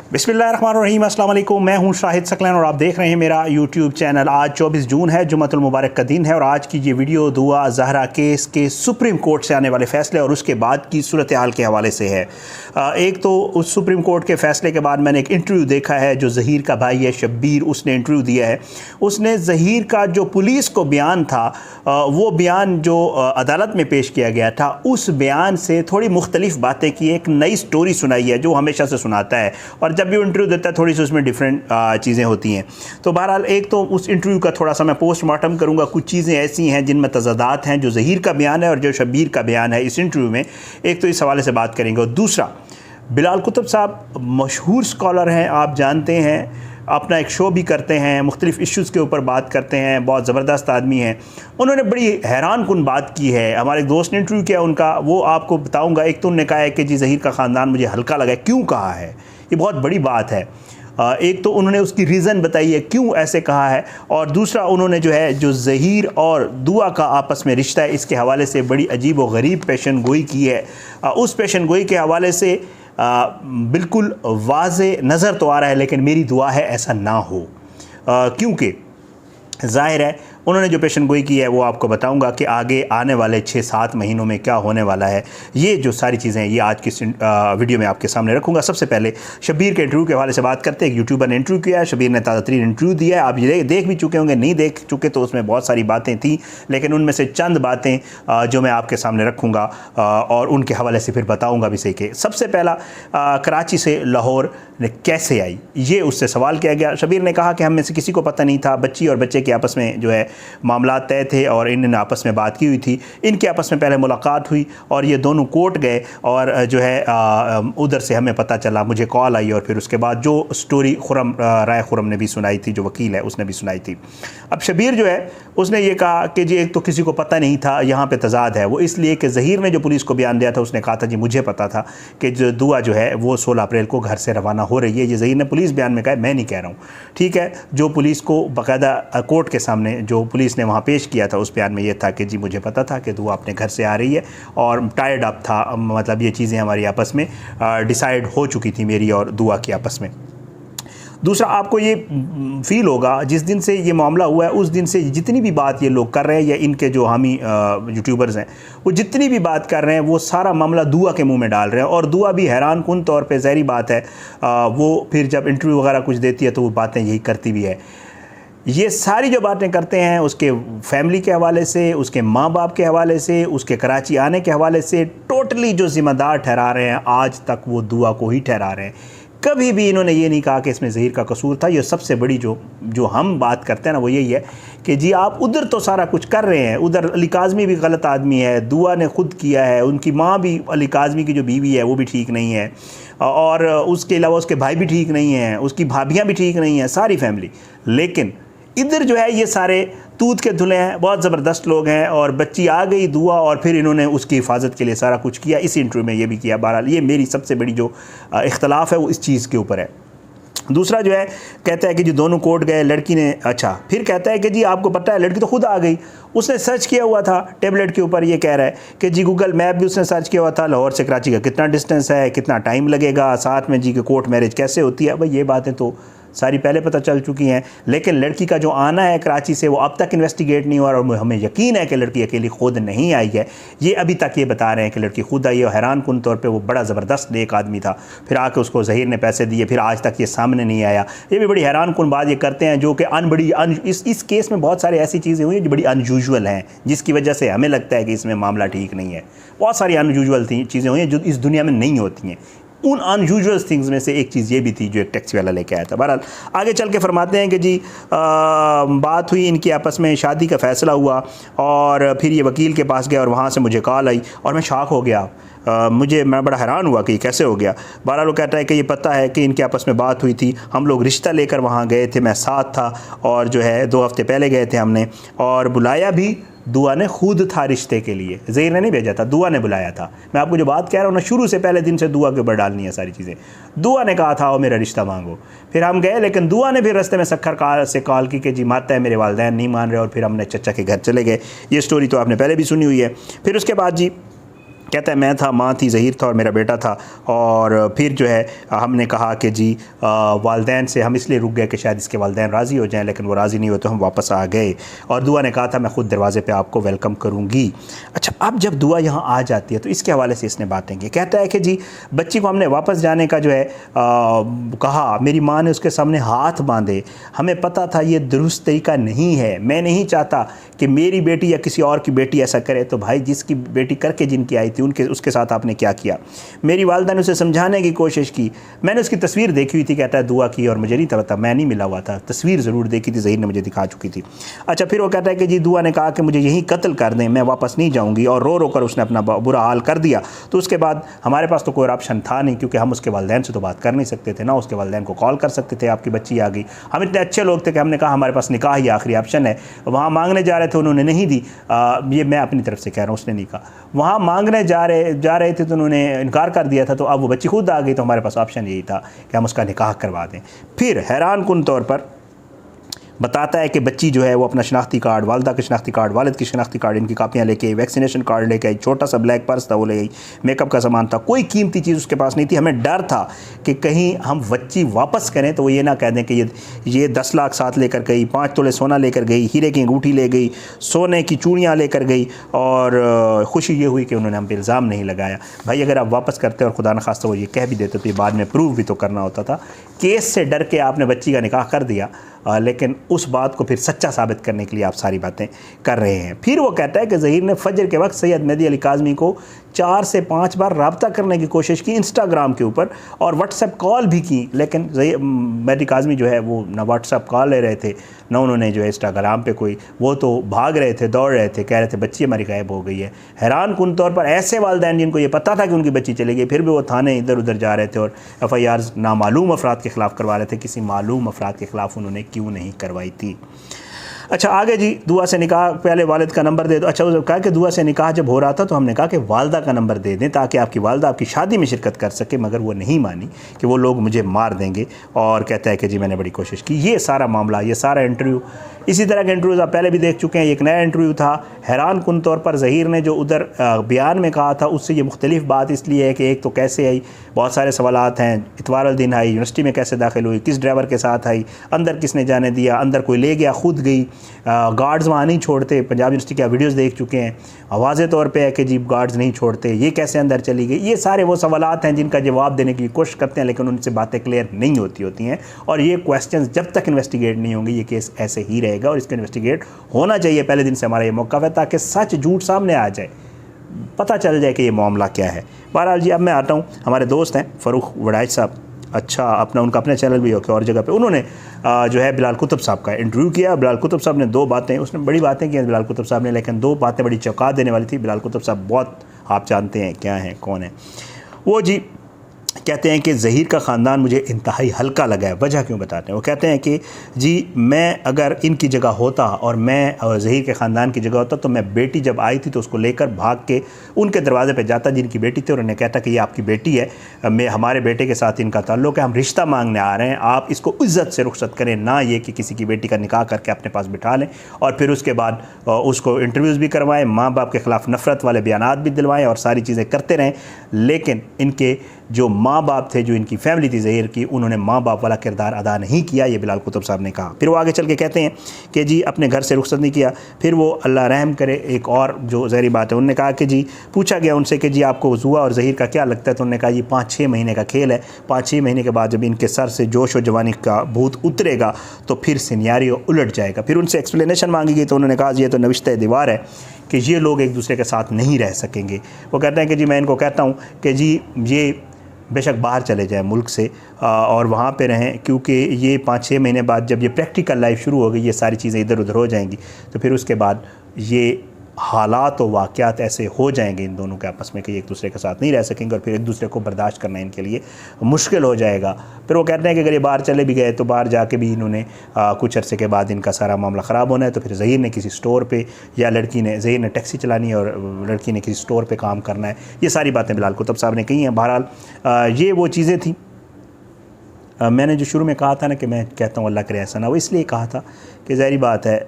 बिस्मिल्लाहिर्रहमानिर्रहीम, अस्सलाम वालेकुम। मैं हूं शाहिद सकलैन और आप देख रहे हैं मेरा यूट्यूब चैनल। आज 24 जून है, जुम्मतुल मुबारक का दिन है और आज की ये वीडियो दुआ ज़हरा केस के सुप्रीम कोर्ट से आने वाले फ़ैसले और उसके बाद की सूरत हाल के हवाले से है। एक तो उस सुप्रीम कोर्ट के फ़ैसले के बाद मैंने एक इंटरव्यू देखा है जो ज़हीर का भाई है शब्बीर, उसने इंटरव्यू दिया है। उसने ज़हीर का जो पुलिस को बयान था वो बयान जो अदालत में पेश किया गया था उस बयान से थोड़ी मुख्तलिफ़ बातें की, एक नई स्टोरी सुनाई है जो हमेशा से सुनाता है और जब भी वो इंटरव्यू देता है थोड़ी सी उसमें डिफरेंट चीज़ें होती हैं। तो बहरहाल एक तो उस इंटरव्यू का थोड़ा सा मैं पोस्टमार्टम करूँगा, कुछ चीज़ें ऐसी हैं जिनमें तज़ादात हैं जो ज़हीर का बयान है और जो शब्बीर का बयान है इस इंटरव्यू में। एक तो इस हवाले से बात करेंगे और दूसरा, बिलाल कुतुब साहब मशहूर स्कॉलर हैं, आप जानते हैं, अपना एक शो भी करते हैं, मुख्तलिफ़ इश्यूज़ के ऊपर बात करते हैं, बहुत ज़बरदस्त आदमी हैं। उन्होंने बड़ी हैरान कुन बात की है, हमारे दोस्त ने इंटरव्यू किया उनका, वो आपको बताऊंगा। एक तो उन्होंने कहा है कि जी ज़हीर का ख़ानदान मुझे हल्का लगा है। क्यों कहा है, ये बहुत बड़ी बात है। एक तो उन्होंने उसकी रीज़न बताई है क्यों ऐसे कहा है, और दूसरा उन्होंने जो है जो ज़हीर और दुआ का आपस में रिश्ता है इसके हवाले से बड़ी अजीब व गरीब पेशन गोई की है। उस पेशन गोई के हवाले से बिल्कुल वाज़े नज़र तो आ रहा है, लेकिन मेरी दुआ है ऐसा ना हो, क्योंकि ज़ाहिर है उन्होंने जो पेशन गोई की है वो आपको बताऊंगा कि आगे आने वाले 6-7 महीनों में क्या होने वाला है। ये जो सारी चीज़ें हैं ये आज की वीडियो में आपके सामने रखूंगा। सबसे पहले शब्बीर के इंटरव्यू के हवाले से बात करते हैं। एक यूट्यूबर ने इंटरव्यू किया है, शब्बीर ने ताज़ा तरीन इंटरव्यू दिया है। आप ये देख भी चुके होंगे, नहीं देख चुके तो उसमें बहुत सारी बातें थी, लेकिन उनमें से चंद बातें जो मैं आपके सामने रखूँगा और उनके हवाले से फिर बताऊँगा भी सही के। सबसे पहला, कराची से लाहौर कैसे आई, ये उससे सवाल किया गया। शब्बीर ने कहा कि हम में से किसी को पता नहीं था, बच्ची और बच्चे के आपस में जो है मामला तय थे और इन्होंने आपस में बात की हुई थी। इनके आपस में पहले मुलाकात हुई और ये दोनों कोर्ट गए और जो है उधर से हमें पता चला, मुझे कॉल आई और फिर उसके बाद जो स्टोरी खुरम राय खुरम ने भी सुनाई थी, जो वकील है उसने भी सुनाई थी। अब शब्बीर जो है उसने ये कहा कि जी एक तो किसी को पता नहीं था, यहाँ पे तजाद है वो इसलिए कि ज़हीर ने जो पुलिस को बयान दिया था उसने कहा था जी मुझे पता था कि जो दुआ जो है वो 16 अप्रैल को घर से रवाना हो रही है। ये ज़हीर ने पुलिस बयान में कहा, मैं नहीं कह रहा हूँ, ठीक है। जो पुलिस को बाकायदा कोर्ट के सामने जो पुलिस ने वहाँ पेश किया था उस बयान में ये था कि जी मुझे पता था कि दुआ अपने घर से आ रही है और टायर्ड अप था, मतलब ये चीज़ें हमारी आपस में डिसाइड हो चुकी थी, मेरी और दुआ की आपस में। दूसरा, आपको ये फील होगा जिस दिन से ये मामला हुआ है उस दिन से जितनी भी बात ये लोग कर रहे हैं या इनके जो हामी यूट्यूबर्स हैं वो जितनी भी बात कर रहे हैं वो सारा मामला दुआ के मुंह में डाल रहे हैं और दुआ भी हैरान कुन तौर पे, ज़ाहिर बात है वो फिर जब इंटरव्यू वगैरह कुछ देती है तो वो बातें यही करती भी है। ये सारी जो बातें करते हैं उसके फैमिली के हवाले से, उसके माँ बाप के हवाले से, उसके कराची आने के हवाले से टोटली जो ज़िम्मेदार ठहरा रहे हैं आज तक वो दुआ को ही ठहरा रहे हैं। कभी भी इन्होंने ये नहीं कहा कि इसमें ज़हीर का कसूर था। ये सबसे बड़ी जो हम बात करते हैं ना वो यही है कि जी आप उधर तो सारा कुछ कर रहे हैं, उधर अली काज़मी भी गलत आदमी है, दुआ ने खुद किया है, उनकी माँ भी, अली काज़मी की जो बीवी है वो भी ठीक नहीं है और उसके अलावा उसके भाई भी ठीक नहीं हैं, उसकी भाभियाँ भी ठीक नहीं हैं, सारी फैमिली। लेकिन इधर जो है ये सारे तूत के धुले हैं, बहुत ज़बरदस्त लोग हैं और बच्ची आ गई दुआ और फिर इन्होंने उसकी हिफाजत के लिए सारा कुछ किया। इस इंटरव्यू में ये भी किया। बहरहाल ये मेरी सबसे बड़ी जो इख्तलाफ है वो इस चीज़ के ऊपर है। दूसरा जो है कहता है कि जी दोनों कोर्ट गए, लड़की ने, अच्छा, फिर कहता है कि जी आपको पता है लड़की तो खुद आ गई, उसने सर्च किया हुआ था टेबलेट के ऊपर। ये कह रहा है कि जी गूगल मैप भी उसने सर्च किया हुआ था, लाहौर से कराची का कितना डिस्टेंस है, कितना टाइम लगेगा, साथ में जी कि कोर्ट मैरिज कैसे होती है। भाई ये बातें तो सारी पहले पता चल चुकी हैं, लेकिन लड़की का जो आना है कराची से वो अब तक इन्वेस्टिगेट नहीं हुआ और हमें यकीन है कि लड़की अकेली खुद नहीं आई है। ये अभी तक ये बता रहे हैं कि लड़की खुद आई है और हैरान कुन तौर पे वो बड़ा ज़बरदस्त नेक आदमी था, फिर आके उसको ज़हीर ने पैसे दिए, फिर आज तक ये सामने नहीं आया। ये भी बड़ी हैरान कुन बात ये करते हैं जो कि इस केस में बहुत सारी ऐसी चीज़ें हुई हैं जो बड़ी अनयूजुअल हैं, जिसकी वजह से हमें लगता है कि इसमें मामला ठीक नहीं है। बहुत सारी अनयूजुअल चीज़ें हुई हैं जो इस दुनिया में नहीं होती हैं। उन अनयूजुअल थिंग्स में से एक चीज़ ये भी थी जो एक टैक्सी वाला लेके आया था। बहरहाल आगे चल के फरमाते हैं कि जी बात हुई इनकी आपस में, शादी का फ़ैसला हुआ और फिर ये वकील के पास गया और वहाँ से मुझे कॉल आई और मैं शॉक हो गया। मैं बड़ा हैरान हुआ कि ये कैसे हो गया। बहरहाल वो कहता है कि ये पता है कि इनके आपस में बात हुई थी, हम लोग रिश्ता लेकर वहाँ गए थे, मैं साथ था और जो है 2 हफ्ते पहले गए थे हमने और बुलाया भी दुआ ने खुद था रिश्ते के लिए, ज़हीर ने नहीं भेजा था, दुआ ने बुलाया था। मैं आपको जो बात कह रहा हूँ ना, शुरू से पहले दिन से दुआ के ऊपर डालनी है सारी चीज़ें। दुआ ने कहा था वो मेरा रिश्ता मांगो, फिर हम गए, लेकिन दुआ ने फिर रास्ते में सखर से कॉल की कि जी माता है, मेरे वालिदैन नहीं मान रहे और फिर हमने चचा के घर चले गए। ये स्टोरी तो आपने पहले भी सुनी हुई है। फिर उसके बाद जी कहता है मैं था, माँ थी, ज़हीर था और मेरा बेटा था। और फिर जो है हमने कहा कि जी वालदैन से हम इसलिए रुक गए कि शायद इसके वालदैन राज़ी हो जाएं, लेकिन वो राज़ी नहीं हुए तो हम वापस आ गए। और दुआ ने कहा था मैं ख़ुद दरवाज़े पे आपको वेलकम करूँगी। अच्छा, अब जब दुआ यहाँ आ जाती है तो इसके हवाले से इसने बातें की। कहता है कि जी बच्ची को हमने वापस जाने का जो है कहा, मेरी माँ ने उसके सामने हाथ बांधे, हमें पता था ये दुरुस्त तरीका नहीं है, मैं नहीं चाहता कि मेरी बेटी या किसी और की बेटी ऐसा करे। तो भाई जिसकी बेटी करके जिनकी आई थी उसके साथ आपने क्या किया? मेरी वालदा ने उसे समझाने की कोशिश की, मैंने उसकी तस्वीर देखी हुई थी, कहता है दुआ की, और मुझे नहीं पता, मैं नहीं मिला हुआ था, तस्वीर ज़रूर देखी थी, ज़हीर ने मुझे दिखा चुकी थी। अच्छा, फिर वो कहता है कि जी दुआ ने कहा कि मुझे यहीं कत्ल कर दें, मैं वापस नहीं जाऊँगी, और रो रो कर उसने अपना बुरा हाल कर दिया। तो उसके बाद हमारे पास तो कोई ऑप्शन था नहीं, क्योंकि हम उसके वालदैन से तो बात कर नहीं सकते थे, ना उसके वालदैन को कॉल कर सकते थे, आपकी बच्ची आ गई। हम इतने अच्छे लोग थे कि हमने कहा हमारे पास निकाह ही आखिरी ऑप्शन है। वहाँ मांगने जा रहे थे, उन्होंने नहीं दी, ये मैं अपनी तरफ से कह रहा हूँ, उसने नहीं कहा। वहाँ मांगने जा रहे थे तो उन्होंने इनकार कर दिया था, तो अब वो बच्ची खुद आ गई, तो हमारे पास ऑप्शन यही था कि हम उसका निकाह करवा दें। फिर हैरान कुन तौर पर बताता है कि बच्ची जो है वो अपना शनाख्ती कार्ड, वालदा का शनाख्ती कार्ड, वालिद की शनाख्ती कार्ड, इनकी कापियाँ लेके आई, वैक्सीनेशन कार्ड लेके आई, छोटा सा ब्लैक पर्स था वो ले आई, मेकअप का सामान था, कोई कीमती चीज़ उसके पास नहीं थी। हमें डर था कि कहीं हम बच्ची वापस करें तो वो ये ना कह दें कि ये 10 लाख साथ लेकर गई, 5 तोले सोना लेकर गई, हीरे की अंगूठी ले गई, सोने की चूड़ियाँ लेकर गई। और खुशी ये हुई कि उन्होंने हम पर इल्ज़ाम नहीं लगाया। भाई अगर आप वापस करते और खुदा न खास्ता वो ये कह भी देते तो ये बाद में प्रूव भी तो करना होता था। केस से डर के आपने बच्ची का निकाह कर दिया, लेकिन उस बात को फिर सच्चा साबित करने के लिए आप सारी बातें कर रहे हैं। फिर वो कहता है कि ज़हीर ने फजर के वक्त सैयद मेहदी अली काज़मी को 4 से 5 बार रब्ता करने की कोशिश की इंस्टाग्राम के ऊपर, और व्हाट्सएप कॉल भी की, लेकिन मेहदी काज़मी जो है वो ना व्हाट्सएप कॉल ले रहे थे, ना उन्होंने जो है इंस्टाग्राम पे कोई, वो तो भाग रहे थे, दौड़ रहे थे, कह रहे थे बच्ची हमारी गायब हो गई है। हैरान कुन तौर पर ऐसे वालिदैन जिनको ये पता था कि उनकी बच्ची चली गई, फिर भी वो थाने इधर उधर जा रहे थे और FIR नामालूम अफराद के ख़िलाफ़ करवा रहे थे। किसी मालूम अफराद के ख़िलाफ़ उन्होंने क्यों नहीं करवाई थी? अच्छा, आगे जी दुआ से निकाह, पहले वालिद का नंबर दे दो। अच्छा, उसने कहा कि दुआ से निकाह जब हो रहा था तो हमने कहा कि वालदा का नंबर दे दें ताकि आपकी वालदा आपकी शादी में शिरकत कर सके, मगर वो नहीं मानी कि वो लोग मुझे मार देंगे, और कहता है कि जी मैंने बड़ी कोशिश की। ये सारा मामला, ये सारा इंटरव्यू, इसी तरह के इंटरव्यूज़ आप पहले भी देख चुके हैं। एक नया इंटरव्यू था। हैरान कुन तौर पर ज़हीर ने जो उधर बयान में कहा था उससे ये मुख्तलिफ बात इसलिए है कि एक तो कैसे आई, बहुत सारे सवालात हैं, इतवार दिन आई, यूनिवर्सिटी में कैसे दाखिल हुई, किस ड्राइवर के साथ आई, अंदर किसने जाने दिया, अंदर कोई ले गया, खुद गई, गार्ड्स वहाँ नहीं छोड़ते, पंजाब यूनिवर्सिटी के वीडियोस देख चुके हैं, वाज़े तौर पे है कि जी गार्ड्स नहीं छोड़ते, ये कैसे अंदर चली गई। ये सारे वो सवालात हैं जिनका जवाब देने की कोशिश करते हैं, लेकिन उनसे बातें क्लियर नहीं होती हैं। और ये क्वेश्चंस जब तक इन्वेस्टिगेट नहीं होंगे ये केस ऐसे ही रहेगा, और इसका इन्वेस्टिगेट होना चाहिए। पहले दिन से हमारा ये मौका है ताकि सच झूठ सामने आ जाए, पता चल जाए कि ये मामला क्या है। बहरहाल जी अब मैं आता हूँ, हमारे दोस्त हैं फ़रूख वड़ाइच साहब, अच्छा अपना उनका अपना चैनल भी हो कि और जगह पे उन्होंने जो है बिलाल कुतुब साहब का इंटरव्यू किया। बिलाल कुतुब साहब ने 2 बातें, उसने बड़ी बातें की बिलाल कुतुब साहब ने, लेकिन 2 बातें बड़ी चौंका देने वाली थी। बिलाल कुतुब साहब बहुत, आप जानते हैं क्या हैं, कौन है वो जी। कहते हैं कि ज़हीर का ख़ानदान मुझे इंतहाई हल्का लगा है। वजह क्यों बताते हैं? वो कहते हैं कि जी मैं अगर इनकी जगह होता और मैं ज़हीर के ख़ानदान की जगह होता तो मैं बेटी जब आई थी तो उसको लेकर भाग के उनके दरवाज़े पे जाता जिनकी बेटी थी, और उन्हें कहता कि ये आपकी बेटी है, मैं हमारे बेटे के साथ इनका ताल्लुक़ है, हम रिश्ता मांगने आ रहे हैं, आप इसको इज़्ज़त से रुख़्सत करें, ना ये कि किसी की बेटी का निकाह करके अपने पास बिठा लें। और फिर उसके बाद उसको इंटरव्यूज़ भी करवाएँ, माँ बाप के ख़िलाफ़ नफ़रत वाले बयानात भी दिलवाएँ और सारी चीज़ें करते रहें। लेकिन इनके जो माँ बाप थे, जो इनकी फैमिली थी ज़हीर की, उन्होंने माँ बाप वाला किरदार अदा नहीं किया, ये बिलाल कुतुब साहब ने कहा। फिर वो आगे चल के कहते हैं कि जी अपने घर से रुखसत नहीं किया। फिर वो अल्लाह रहम करे, एक और जो ज़हरी बात है, उन्होंने कहा कि जी पूछा गया उनसे कि जी आपको ज़ुआ और ज़हीर का क्या लगता है, तो उन्होंने कहा ये 5-6 महीने का खेल है, 5-6 महीने के बाद जब इनके सर से जोश और जवानी का भूत उतरेगा तो फिर सिनेरियो उलट जाएगा। फिर उनसे एक्सप्लेनेशन मांगी गई तो उन्होंने कहा ये तो नविश्ते दीवार है कि ये लोग एक दूसरे के साथ नहीं रह सकेंगे। वो कहते हैं कि जी मैं इनको कहता हूँ कि जी ये बेशक बाहर चले जाएं मुल्क से और वहाँ पे रहें, क्योंकि ये 5-6 महीने बाद जब ये प्रैक्टिकल लाइफ शुरू हो गई, ये सारी चीज़ें इधर उधर हो जाएंगी, तो फिर उसके बाद ये हालात और वाक़यात ऐसे हो जाएंगे इन दोनों के आपस में कि एक दूसरे के साथ नहीं रह सकेंगे और फिर एक दूसरे को बर्दाश्त करना इनके लिए मुश्किल हो जाएगा। फिर वो कहते हैं कि अगर ये बाहर चले भी गए तो बाहर जाके भी इन्होंने कुछ अरसे के बाद इनका सारा मामला ख़राब होना है, तो फिर ज़हीर ने किसी स्टोर पे या ज़हीर ने टैक्सी चलानी है और लड़की ने किसी स्टोर पर काम करना है। ये सारी बातें बिलाल कुतुब साहब ने कही हैं। बहरहाल ये वो चीज़ें थी। मैंने जो शुरू में कहा था ना कि मैं कहता हूँ अल्लाह करे ऐसा ना, वो इसलिए कहा था कि ज़ाहिर बात है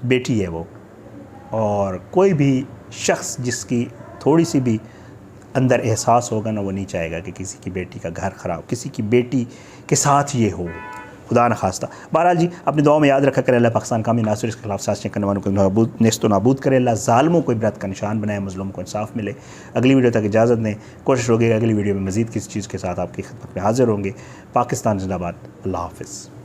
बेटी है वो, और कोई भी शख्स जिसकी थोड़ी सी भी अंदर एहसास होगा ना, वो नहीं चाहेगा कि किसी की बेटी का घर ख़राब, किसी की बेटी के साथ ये हो, खुदा न खास्ता। बहरहाल जी, अपनी दुआ में याद रखा करें, अल्लाह पाकिस्तान कामी नासिर के खिलाफ साजिशें करने वालों को नेस्तो नाबूद करे, अल्लाह ज़ालिमों को इबरत का निशान बनाए, मज़लूम को इंसाफ मिले। अगली वीडियो तक इजाज़त दें, कोशिश होगी अगली वीडियो में मज़ीद किसी चीज़ के साथ आपकी खिदमत में हाज़िर होंगे। पाकिस्तान जिंदाबाद, अल्लाह हाफ़िज़।